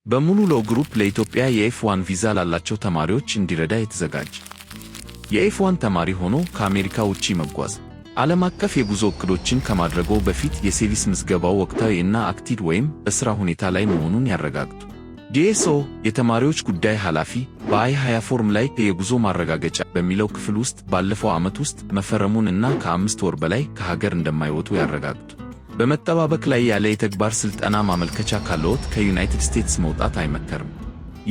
በሙሉ ሎው ግሩፕ ለኢትዮጵያ የኤፍ1 ቪዛ ላላቸው ተማሪዎች እንዲረዳ የተዘጋጀ። የኤፍ1 ተማሪ ሆኖ ከአሜሪካ ውጪ መጓዝ። ዓለም አቀፍ የጉዞ ዕቅዶችን ከማድረግዎ በፊት የሴቪስ ምዝገባው ወቅታዊ እና አክቲቭ ወይም በሥራ ሁኔታ ላይ መሆኑን ያረጋግጡ። ዲኤስኦ የተማሪዎች ጉዳይ ኃላፊ በአይ-20 ፎርም ላይ የጉዞ ማረጋገጫ በሚለው ክፍል ውስጥ ባለፈው ዓመት ውስጥ መፈረሙን እና ከ5 ወር በላይ ከሀገር እንደማይወጡ ያረጋግጡ። በመጠባበቅ ላይ ያለ የተግባር ሥልጠና ማመልከቻ ካለዎት ከዩናይትድ ስቴትስ መውጣት አይመከርም።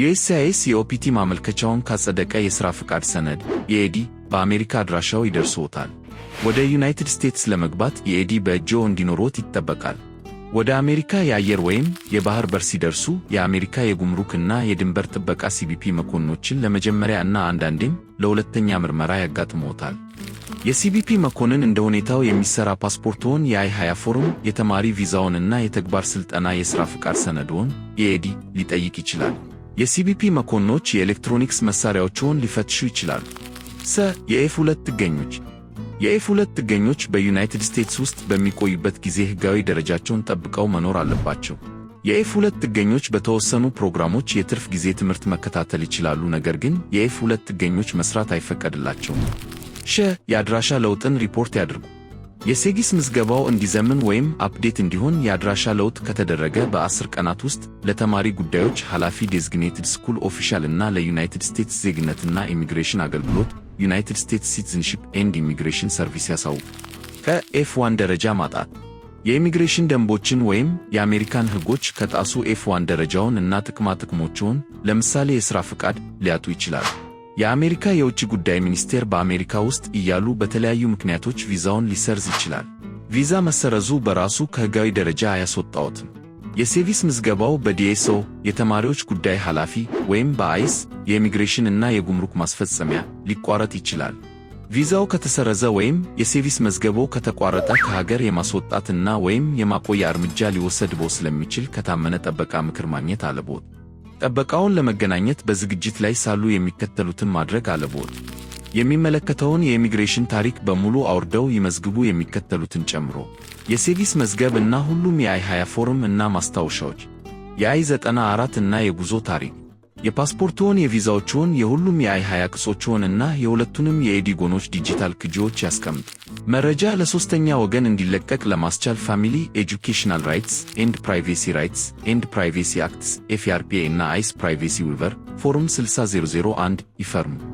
ዩኤስሲአይኤስ የኦፒቲ ማመልከቻውን ካጸደቀ የሥራ ፍቃድ ሰነድ የኤዲ በአሜሪካ አድራሻው ይደርስዎታል። ወደ ዩናይትድ ስቴትስ ለመግባት የኤዲ በእጅዎ እንዲኖሮት ይጠበቃል። ወደ አሜሪካ የአየር ወይም የባህር በር ሲደርሱ የአሜሪካ የጉምሩክና የድንበር ጥበቃ ሲቢፒ መኮንኖችን ለመጀመሪያ እና አንዳንዴም ለሁለተኛ ምርመራ ያጋጥመዎታል። የሲቢፒ መኮንን እንደ ሁኔታው የሚሰራ ፓስፖርትዎን፣ የአይ-20 ፎርም፣ የተማሪ ቪዛውንና የተግባር ሥልጠና የሥራ ፍቃድ ሰነድዎን የኤዲ ሊጠይቅ ይችላል። የሲቢፒ መኮንኖች የኤሌክትሮኒክስ መሣሪያዎችዎን ሊፈትሹ ይችላሉ። የኤፍ2 ጥገኞች የኤፍ2 ጥገኞች በዩናይትድ ስቴትስ ውስጥ በሚቆዩበት ጊዜ ሕጋዊ ደረጃቸውን ጠብቀው መኖር አለባቸው። የኤፍ2 ጥገኞች በተወሰኑ ፕሮግራሞች የትርፍ ጊዜ ትምህርት መከታተል ይችላሉ፣ ነገር ግን የኤፍ2 ጥገኞች መሥራት አይፈቀድላቸውም። የአድራሻ ለውጥን ሪፖርት ያድርጉ። የሴጊስ ምዝገባው እንዲዘምን ወይም አፕዴት እንዲሆን የአድራሻ ለውጥ ከተደረገ በ10 ቀናት ውስጥ ለተማሪ ጉዳዮች ኃላፊ ዴዚግኔትድ ስኩል ኦፊሻል እና ለዩናይትድ ስቴትስ ዜግነትና ኢሚግሬሽን አገልግሎት ዩናይትድ ስቴትስ ሲቲዝንሺፕ ኤንድ ኢሚግሬሽን ሰርቪስ ያሳውቁ። ኤፍ1 ደረጃ ማጣት የኢሚግሬሽን ደንቦችን ወይም የአሜሪካን ሕጎች ከጣሱ ኤፍ1 ደረጃውን እና ጥቅማ ጥቅሞችውን ለምሳሌ የሥራ ፍቃድ ሊያጡ ይችላሉ። የአሜሪካ የውጭ ጉዳይ ሚኒስቴር በአሜሪካ ውስጥ እያሉ በተለያዩ ምክንያቶች ቪዛውን ሊሰርዝ ይችላል። ቪዛ መሰረዙ በራሱ ከሕጋዊ ደረጃ አያስወጣዎትም። የሴቪስ ምዝገባው በዲኤስኦ የተማሪዎች ጉዳይ ኃላፊ ወይም በአይስ የኢሚግሬሽን እና የጉምሩክ ማስፈጸሚያ ሊቋረጥ ይችላል። ቪዛው ከተሰረዘ ወይም የሴቪስ መዝገቦ ከተቋረጠ ከሀገር የማስወጣትና ወይም የማቆያ እርምጃ ሊወሰድብዎ ስለሚችል ከታመነ ጠበቃ ምክር ማግኘት አለብዎት። ጠበቃውን ለመገናኘት በዝግጅት ላይ ሳሉ የሚከተሉትን ማድረግ አለብዎት። የሚመለከተውን የኢሚግሬሽን ታሪክ በሙሉ አውርደው ይመዝግቡ፣ የሚከተሉትን ጨምሮ የሴቪስ መዝገብ እና ሁሉም የአይ-20 ፎርም እና ማስታወሻዎች፣ የአይ-94 እና የጉዞ ታሪክ፣ የፓስፖርትዎን፣ የቪዛዎችዎን፣ የሁሉም የአይ-20 ቅጾችዎን እና የሁለቱንም የኤዲ ጎኖች ዲጂታል ቅጂዎች ያስቀምጡ። መረጃ ለሦስተኛ ወገን እንዲለቀቅ ለማስቻል ፋሚሊ ኤጁኬሽናል ራይትስ ኤንድ ፕራይቬሲ ራይትስ ኤንድ ፕራይቬሲ አክትስ ኤፍአርፒኤ እና አይስ ፕራይቬሲ ዊቨር ፎርም 60001 ይፈርሙ።